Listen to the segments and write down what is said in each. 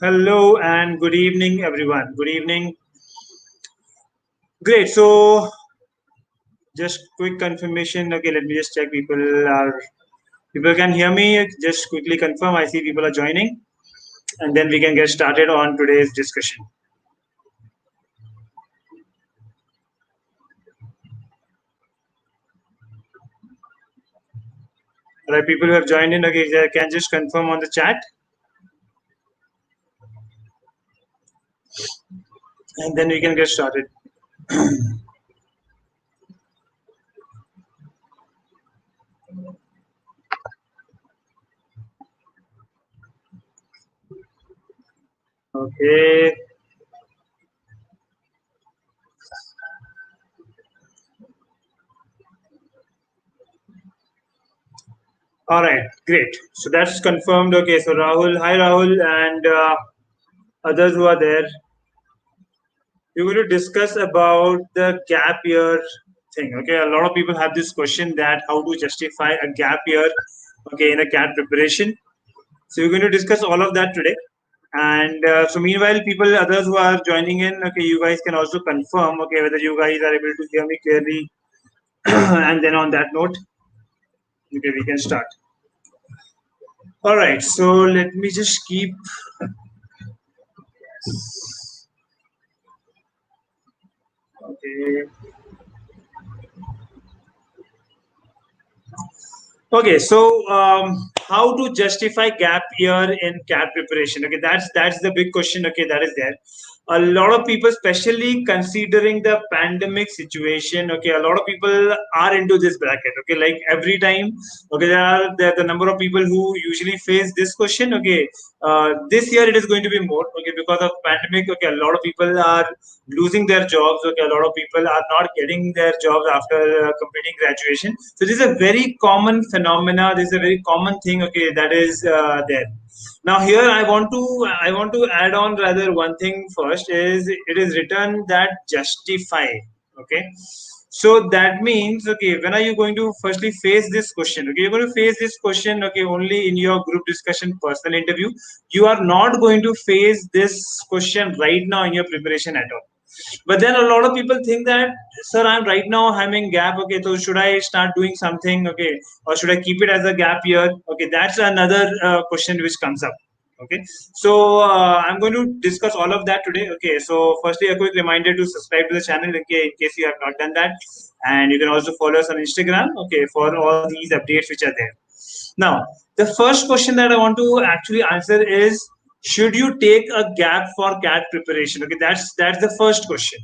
Hello and good evening, everyone. Good evening. Great. So, just quick confirmation. Okay, let me just check. People can hear me. Just quickly confirm. I see people are joining, and then we can get started on today's discussion. All right, people who have joined in. Okay, they can just confirm on the chat, and then we can get started. Okay. All right, great. So that's confirmed. Okay, so Rahul, hi Rahul, and others who are there. We're going to discuss about the gap year thing. Okay, a lot of people have this question that how to justify a gap year. Okay, in a CAT preparation. So we're going to discuss all of that today. And so meanwhile, others who are joining in, okay, you guys can also confirm, okay, whether you guys are able to hear me clearly. And then on that note, okay, we can start. All right, so let me just keep. Okay. Okay, so how to justify gap year in CAT preparation? Okay, that's the big question. Okay, that is there. A lot of people, especially considering the pandemic situation, okay, a lot of people are into this bracket. Okay, like every time, okay, there are the number of people who usually face this question. Okay, this year it is going to be more. Okay, because of pandemic. Okay, a lot of people are losing their jobs. Okay, a lot of people are not getting their jobs after completing graduation. So this is a very common phenomena. This is a very common thing. Okay, that is there. Now here I want to add on rather one thing first is it is written that justify. Okay. So that means, okay, when are you going to firstly face this question? Okay, you're going to face this question, okay, only in your group discussion, personal interview. You are not going to face this question right now in your preparation at all. But then a lot of people think that, sir, I'm right now having gap. Okay, so should I start doing something? Okay, or should I keep it as a gap year? Okay, that's another question which comes up. Okay, so I'm going to discuss all of that today. Okay, so firstly, a quick reminder to subscribe to the channel in case you have not done that, and you can also follow us on Instagram. Okay, for all these updates which are there. Now, the first question that I want to actually answer is, should you take a gap for CAT preparation? Okay, that's the first question.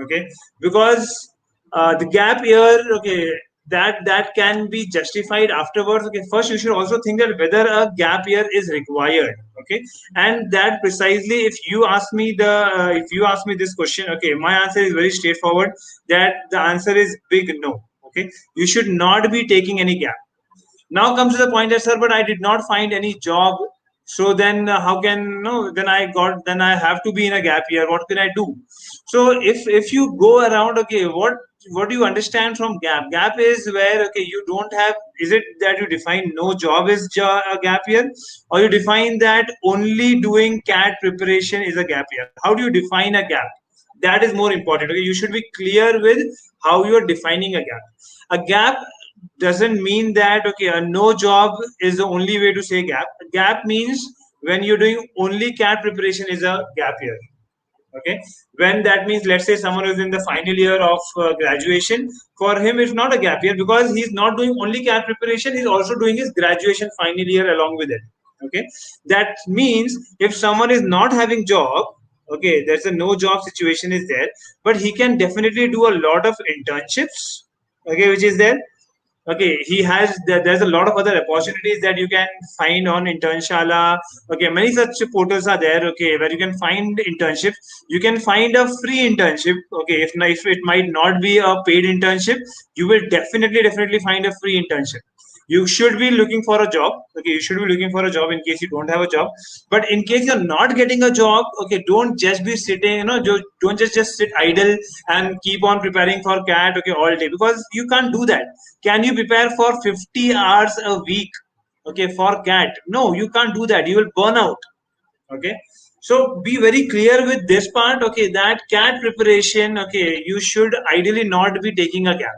Okay, because the gap year, okay, that can be justified afterwards. Okay, first you should also think that whether a gap year is required. Okay, and that precisely, if you ask me this question, okay, my answer is very straightforward. That the answer is big no. Okay, you should not be taking any gap. Now comes to the point that, sir, but I did not find any job. So then how can no? Then I have to be in a gap year. What can I do? So if you go around, okay, what do you understand from gap? Gap is where, okay, you don't have. Is it that you define no job is a gap year, or you define that only doing CAT preparation is a gap year? How do you define a gap? That is more important. Okay, you should be clear with how you are defining a gap. A gap doesn't mean that, okay, a no job is the only way to say gap. Gap means when you're doing only CAT preparation is a gap year. Okay, when that means, let's say someone is in the final year of graduation, for him it's not a gap year because he's not doing only CAT preparation, he's also doing his graduation final year along with it. Okay, that means if someone is not having job, okay, there's a no job situation is there, but he can definitely do a lot of internships, okay, which is there. Okay, there's a lot of other opportunities that you can find on internshala. Okay, many such portals are there, okay, where you can find internships. You can find a free internship. Okay, if it might not be a paid internship, you will definitely find a free internship. You should be looking for a job. Okay, you should be looking for a job in case you don't have a job. But in case you're not getting a job, okay, don't just be sitting, don't just sit idle and keep on preparing for CAT, okay, all day, because you can't do that. Can you prepare for 50 hours a week, okay, for CAT? No, you can't do that. You will burn out. Okay, So be very clear with this part, okay, that CAT preparation, okay, you should ideally not be taking a gap.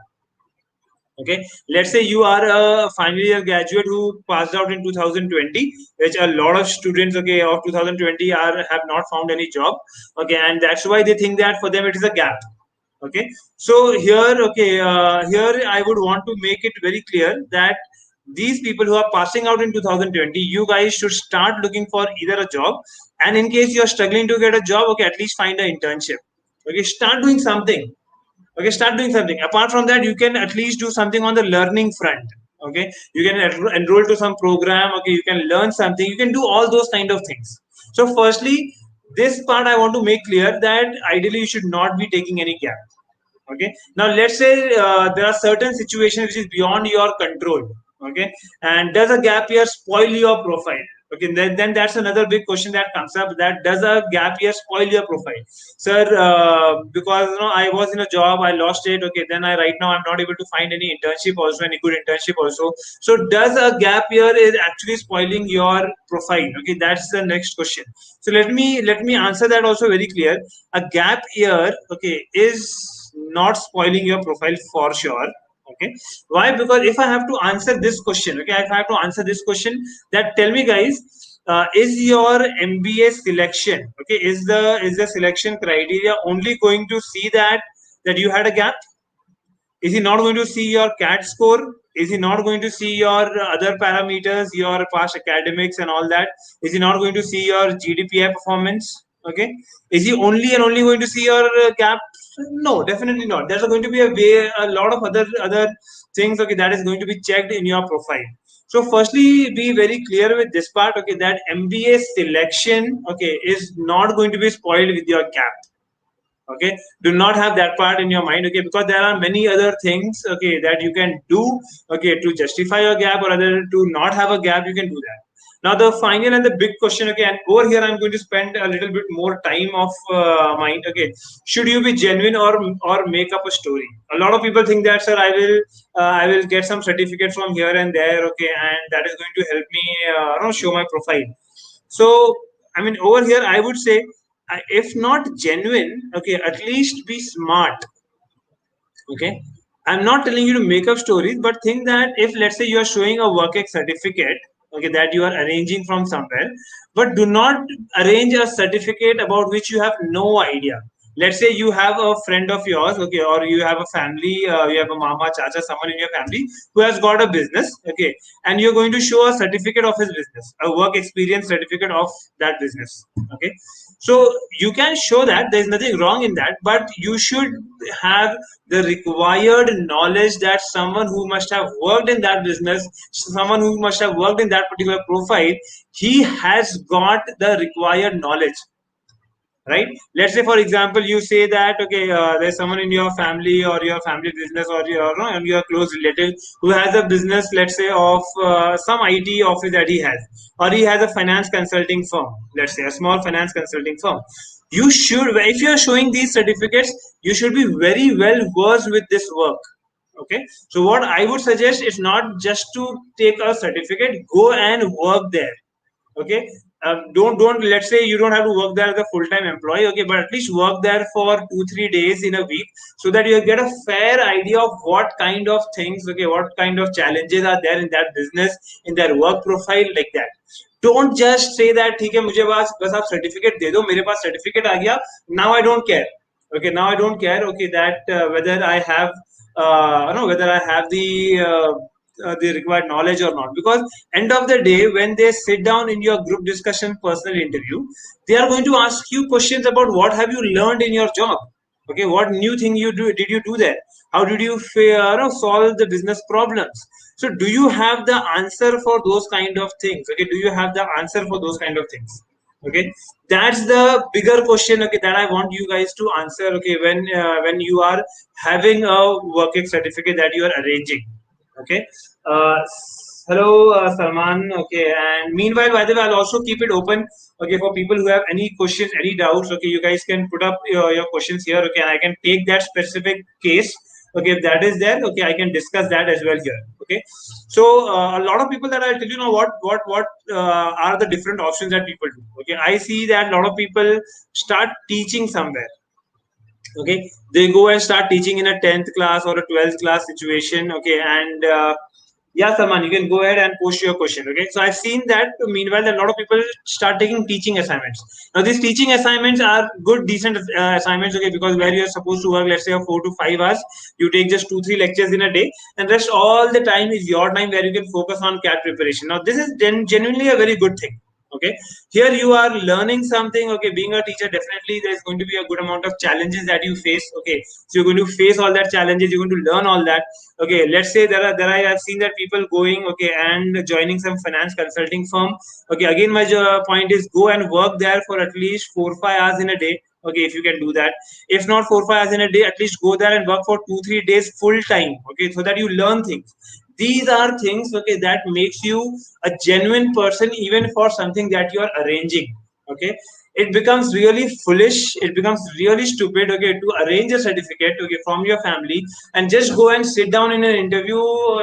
Okay, let's say you are a final year graduate who passed out in 2020, which a lot of students, okay, of 2020 have not found any job. Okay, and that's why they think that for them it is a gap. Okay, so here, okay, here I would want to make it very clear that these people who are passing out in 2020, you guys should start looking for either a job, and in case you are struggling to get a job, okay, at least find an internship. Okay, start doing something. Okay, start doing something. Apart from that, you can at least do something on the learning front. Okay, you can enroll to some program. Okay, you can learn something. You can do all those kind of things. So firstly, this part I want to make clear that ideally you should not be taking any gap. Okay, now let's say there are certain situations which is beyond your control. Okay, and does a gap year spoil your profile? Okay, then that's another big question that comes up, that does a gap year spoil your profile? Sir, because I was in a job, I lost it. Okay, then I right now I'm not able to find any internship also, any good internship also. So does a gap year is actually spoiling your profile? Okay, that's the next question. So let me answer that also very clear. A gap year, okay, is not spoiling your profile for sure. Okay, why? Because if I have to answer this question, okay, if I have to answer this question, that tell me guys, is your MBA selection, okay, is the selection criteria only going to see that you had a gap? Is he not going to see your CAT score? Is he not going to see your other parameters, your past academics and all that? Is he not going to see your GDPI performance? Okay. Is he only and only going to see your gap? No, definitely not. There's going to be a lot of other things, okay, that is going to be checked in your profile. So firstly, be very clear with this part, okay, that MBA selection, okay, is not going to be spoiled with your gap. Okay, do not have that part in your mind, okay, because there are many other things, okay, that you can do, okay, to justify your gap, or other to not have a gap, you can do that. Now the final and the big question, okay, and over here I'm going to spend a little bit more time of mind. Okay, should you be genuine or make up a story? A lot of people think that, sir, I will get some certificate from here and there, okay, and that is going to help me show my profile. So, I mean, over here, I would say, if not genuine, okay, at least be smart. Okay, I'm not telling you to make up stories, but think that if, let's say, you are showing a work ex certificate, okay, that you are arranging from somewhere, but do not arrange a certificate about which you have no idea. Let's say you have a friend of yours, okay, or you have a family, you have a mama, chacha, someone in your family who has got a business, okay, and you're going to show a certificate of his business, a work experience certificate of that business, okay. So you can show that, there's nothing wrong in that, but you should have the required knowledge that someone who must have worked in that business, someone who must have worked in that particular profile, he has got the required knowledge, right? Let's say, for example, you say that, okay, there's someone in your family or your family business, or your close relative who has a business, let's say, of some IT office that he has, or he has a finance consulting firm, let's say a small finance consulting firm. You should, if you are showing these certificates, you should be very well versed with this work. Okay, so what I would suggest is not just to take a certificate, go and work there. Okay, don't let's say you don't have to work there as a full-time employee, okay, but at least work there for 2-3 days in a week, so that you get a fair idea of what kind of things, okay, what kind of challenges are there in that business, in their work profile, like that. Don't just say that, ठीक है मुझे बस आप certificate दे दो, मेरे पास certificate आ गया, now I don't care. Okay, now I don't care, okay, that whether I have whether I have the required knowledge or not, because end of the day, when they sit down in your group discussion personal interview, they are going to ask you questions about what have you learned in your job. Okay, what new thing did you do there? How did you solve the business problems? So do you have the answer for those kind of things? Okay, do you have the answer for those kind of things? Okay, that's the bigger question, okay, that I want you guys to answer, okay, when you are having a working certificate that you are arranging. Okay, uh, hello, Salman. Okay, and meanwhile, by the way, I'll also keep it open, okay, for people who have any questions, any doubts. Okay, you guys can put up your questions here, okay, and I can take that specific case, okay, if that is there, okay, I can discuss that as well here. Okay, so a lot of people that I'll tell you know what are the different options that people do. Okay, I see that a lot of people start teaching somewhere. Okay, they go and start teaching in a 10th class or a 12th class situation. Okay, and yeah, Salman, you can go ahead and post your question. Okay, so I've seen that meanwhile a lot of people start taking teaching assignments. Now these teaching assignments are good decent assignments. Okay, because where you're supposed to work, let's say 4 to 5 hours, you take just 2 3 lectures in a day, and rest all the time is your time where you can focus on CAT preparation. Now this is genuinely a very good thing. Okay, here you are learning something. Okay, being a teacher, definitely there's going to be a good amount of challenges that you face. Okay, so you're going to face all that challenges, you're going to learn all that. Okay, let's say there I have seen that people going, okay, and joining some finance consulting firm. Okay, again my point is go and work there for at least 4 5 hours in a day. Okay, if you can do that, if not 4 5 hours in a day, at least go there and work for 2 3 days full time. Okay, so that you learn things. These are things, okay, that makes you a genuine person even for something that you are arranging. Okay, it becomes really foolish, it becomes really stupid, okay, to arrange a certificate, okay, from your family and just go and sit down in an interview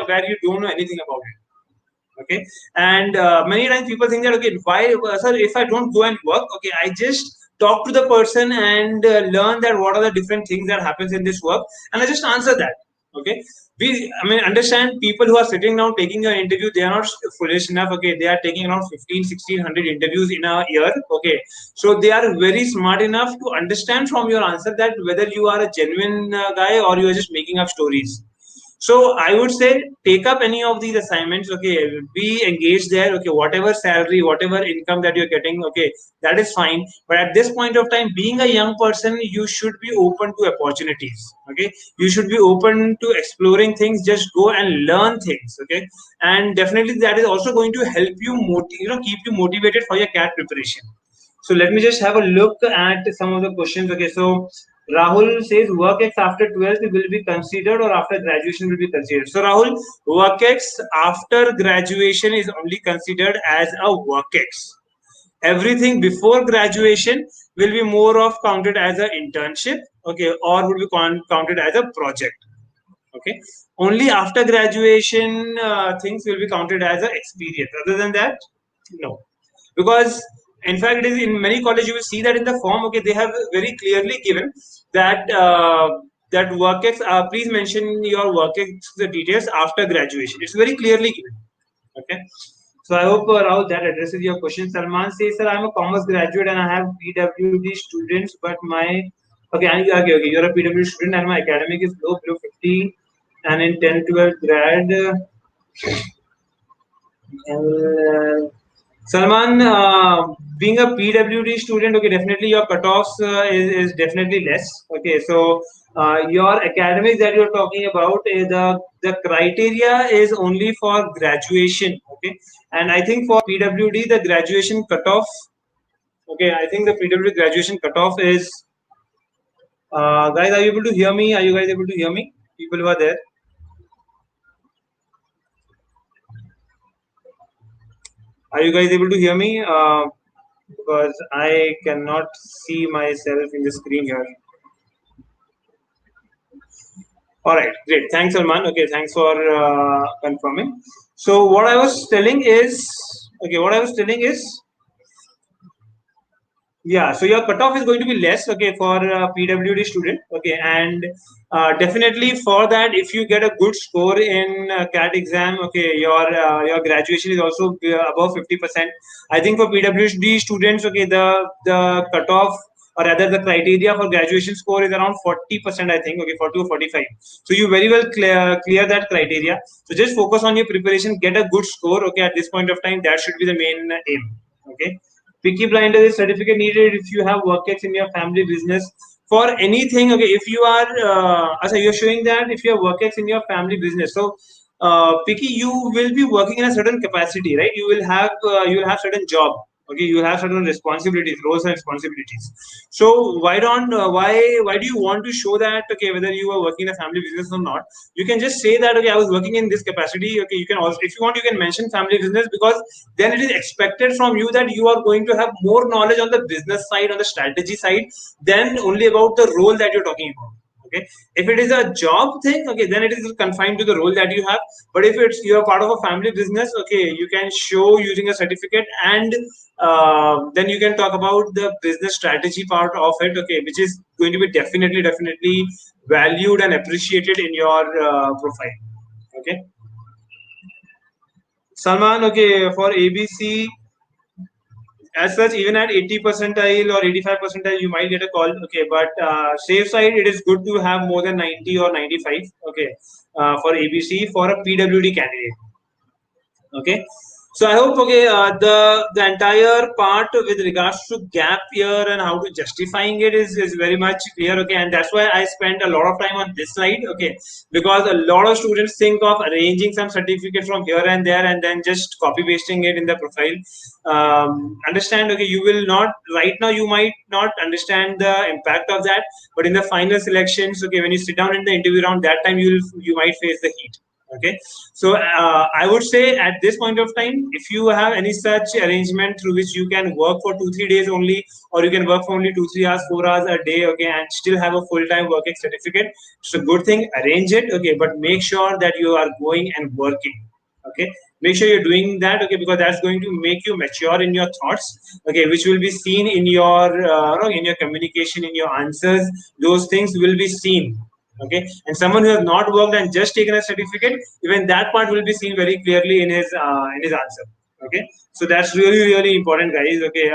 where you don't know anything about it. Okay, and many times people think that, okay, why, sir, if I don't go and work, okay, I just talk to the person and learn that what are the different things that happens in this work, and I just answer that. Okay, I mean, understand, people who are sitting down taking your interview, they are not foolish enough. Okay, they are taking around 15 1600 interviews in a year. Okay, so they are very smart enough to understand from your answer that whether you are a genuine guy or you are just making up stories. So I would say take up any of these assignments. Okay, be engaged there. Okay, whatever salary, whatever income that you're getting, okay, that is fine. But at this point of time, being a young person, you should be open to opportunities. Okay, you should be open to exploring things. Just go and learn things. Okay, and definitely that is also going to help you, keep you motivated for your CAT preparation. So let me just have a look at some of the questions. Okay, so Rahul says work X after 12th will be considered or after graduation will be considered. So Rahul, work X after graduation is only considered as a work X. Everything before graduation will be more of counted as an internship, okay, or will be counted as a project. Okay, only after graduation things will be counted as an experience. Other than that, no, because in fact it is in many colleges you will see that in the form, okay, they have very clearly given that that work ex please mention your work ex the details after graduation. It's very clearly given. Okay, so I hope Rahul that addresses your question. Salman says, sir, I'm a commerce graduate and I have PWD students, but my okay, you're a PWD student and my academic is low, below 50, and in 10 12 grad Salman, being a PWD student, okay, definitely your cutoffs is definitely less. Okay, so your academics that you're talking about, the criteria is only for graduation. Okay, and I think for PWD the graduation cutoff. Okay, I think the PWD graduation cutoff is. Guys, are you able to hear me? Are you guys able to hear me? People who are there. Are you guys able to hear me? Because I cannot see myself in the screen here. All right, great. Thanks, Salman. Okay, thanks for confirming. So what I was telling is, okay, what I was telling is, yeah, so your cutoff is going to be less, okay, for PWD student, okay, and definitely for that, if you get a good score in CAT exam, okay, your graduation is also above 50%. I think for PWD students, okay, the cutoff or rather the criteria for graduation score is around 40%, I think, okay, 40 or 45. So you very well clear that criteria. So just focus on your preparation, get a good score, okay, at this point of time. That should be the main aim, okay. Picky blinder is certificate needed if you have workers in your family business for anything. Okay, if you are, so you're showing that if you have workers in your family business, so Picky, you will be working in a certain capacity, right? You will have certain job. Okay, you will have certain responsibilities, roles and responsibilities. So why do you want to show that, okay, whether you are working in a family business or not? You can just say that, okay, I was working in this capacity. Okay, you can also, if you want, you can mention family business, because then it is expected from you that you are going to have more knowledge on the business side, on the strategy side, than only about the role that you're talking about. Okay, if it is a job thing, okay, then it is confined to the role that you have. But if it's you're part of a family business, okay, you can show using a certificate, and then you can talk about the business strategy part of it, okay, which is going to be definitely valued and appreciated in your profile. Okay, Salman, okay, for ABC, as such, even at 80 percentile or 85 percentile, you might get a call. Okay, but safe side, it is good to have more than 90 or 95. Okay, for ABC for a PWD candidate. Okay, so I hope, okay, the entire part with regards to gap year and how to justifying it is very much clear. Okay, and that's why I spent a lot of time on this slide. Okay, because a lot of students think of arranging some certificate from here and there and then just copy pasting it in the profile. Understand, okay, you will not right now, you might not understand the impact of that, but in the final selections, okay, when you sit down in the interview round, that time you might face the heat. Okay, so I would say at this point of time, if you have any such arrangement through which you can work for 2-3 days only, or you can work for only 2-3 hours, 4 hours a day, okay, and still have a full-time working certificate, it's a good thing. Arrange it, okay, but make sure that you are going and working. Okay, make sure you're doing that, okay, because that's going to make you mature in your thoughts, okay, which will be seen in your communication, in your answers. Those things will be seen. Okay, and someone who has not worked and just taken a certificate, even that part will be seen very clearly in his answer. Okay, so that's really important, guys. Okay,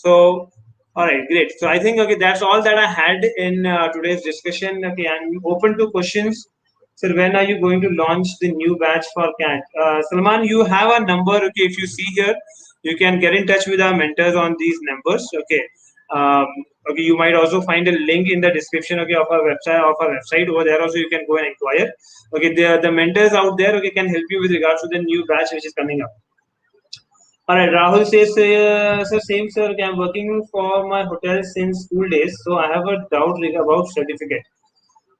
so all right, great. So I think, okay, that's all that I had in today's discussion. Okay, I'm open to questions. So when are you going to launch the new batch for CAT? Salman, you have a number. Okay, if you see here, you can get in touch with our mentors on these numbers. Okay. Um, okay, you might also find a link in the description, okay, of our website. Over there also you can go and inquire. Okay, the mentors out there, okay, can help you with regards to the new batch which is coming up. All right, Rahul says, sir, same sir, okay, I'm working for my hotel since school days, so I have a doubt about certificate.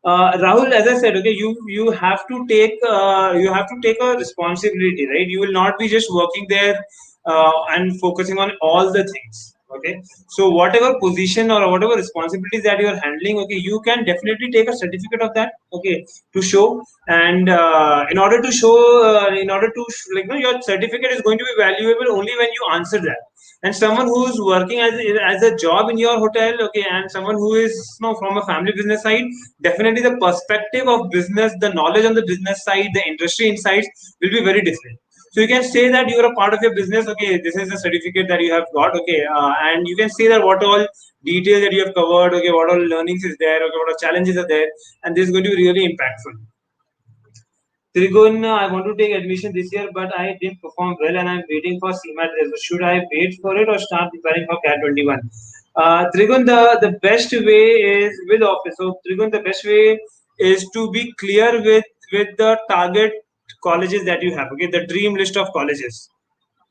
Rahul, as I said, okay, you have to take a responsibility, right? You will not be just working there and focusing on all the things. Okay, so whatever position or whatever responsibilities that you are handling, okay, you can definitely take a certificate of that, okay, to show. And in order to like, no, your certificate is going to be valuable only when you answer that. And someone who's working as a job in your hotel, okay, and someone who is, from a family business side, definitely the perspective of business, the knowledge on the business side, the industry insights will be very different. So you can say that you are a part of your business, okay, this is the certificate that you have got, okay, and you can say that what all details that you have covered, okay, what all learnings is there, okay, what all challenges are there, and this is going to be really impactful. Trigun, I want to take admission this year, but I didn't perform well and I'm waiting for CMAT results. Should I wait for it or start preparing for CAT 21? Trigun, the best way is with office. So, Trigun, the best way is to be clear with the target colleges that you have. Okay, the dream list of colleges.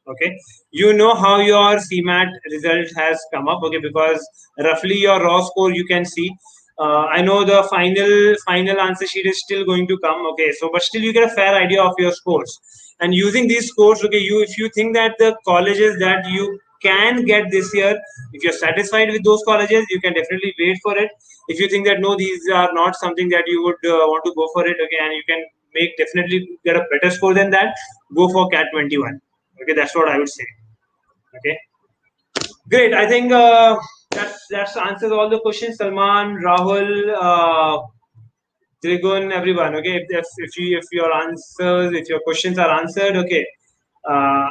Okay, you know how your CMAT result has come up, okay, because roughly your raw score you can see. I know the final answer sheet is still going to come, okay, so but still you get a fair idea of your scores. And using these scores, okay, you if you think that the colleges that you can get this year, if you're satisfied with those colleges, you can definitely wait for it. If you think that no, these are not something that you would want to go for it, okay, and you can definitely get a better score than that, go for CAT 21. Okay, that's what I would say. Okay, great. I think that's answers all the questions. Salman, Rahul, Trigun, everyone. Okay, if your answers, if your questions are answered, okay, uh,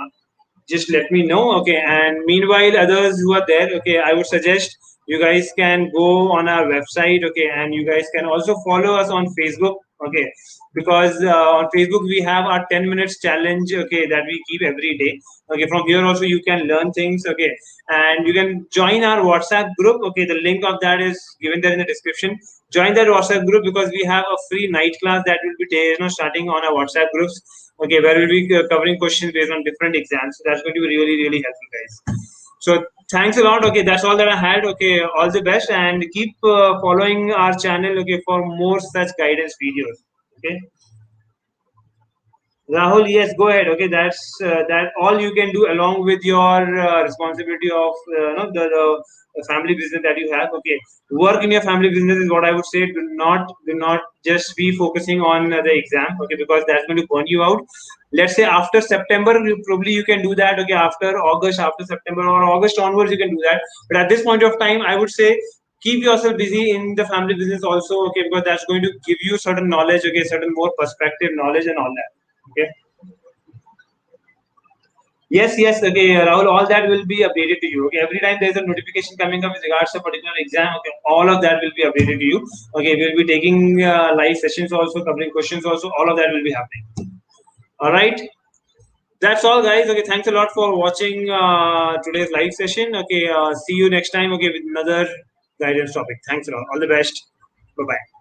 just let me know. Okay, and meanwhile, others who are there, okay, I would suggest you guys can go on our website, okay, and you guys can also follow us on Facebook, okay, because on Facebook we have our 10 minutes challenge, okay, that we keep every day. Okay, from here also you can learn things, okay, and you can join our WhatsApp group. Okay, the link of that is given there in the description. Join that WhatsApp group because we have a free night class that will be starting on our WhatsApp groups. Okay, where we'll be covering questions based on different exams. So that's going to be really helpful, guys. So thanks a lot. Okay, that's all that I had. Okay, all the best and keep following our channel. Okay, for more such guidance videos. Okay. Rahul, yes, go ahead. Okay, that's that all you can do along with your responsibility of the family business that you have. Okay, work in your family business is what I would say. Do not just be focusing on the exam. Okay, because that's going to burn you out. Let's say after September, you can do that. Okay, after August, after September or August onwards, you can do that. But at this point of time, I would say keep yourself busy in the family business also. Okay, because that's going to give you certain knowledge. Okay, certain more perspective, knowledge, and all that. Okay. Yes, yes, okay, Rahul, all that will be updated to you. Okay, every time there's a notification coming up with regards to a particular exam, okay, all of that will be updated to you. Okay, we'll be taking live sessions also, covering questions also, all of that will be happening. All right, that's all, guys. Okay, thanks a lot for watching today's live session. Okay, see you next time. Okay, with another guidance topic. Thanks a lot. All the best. Bye bye.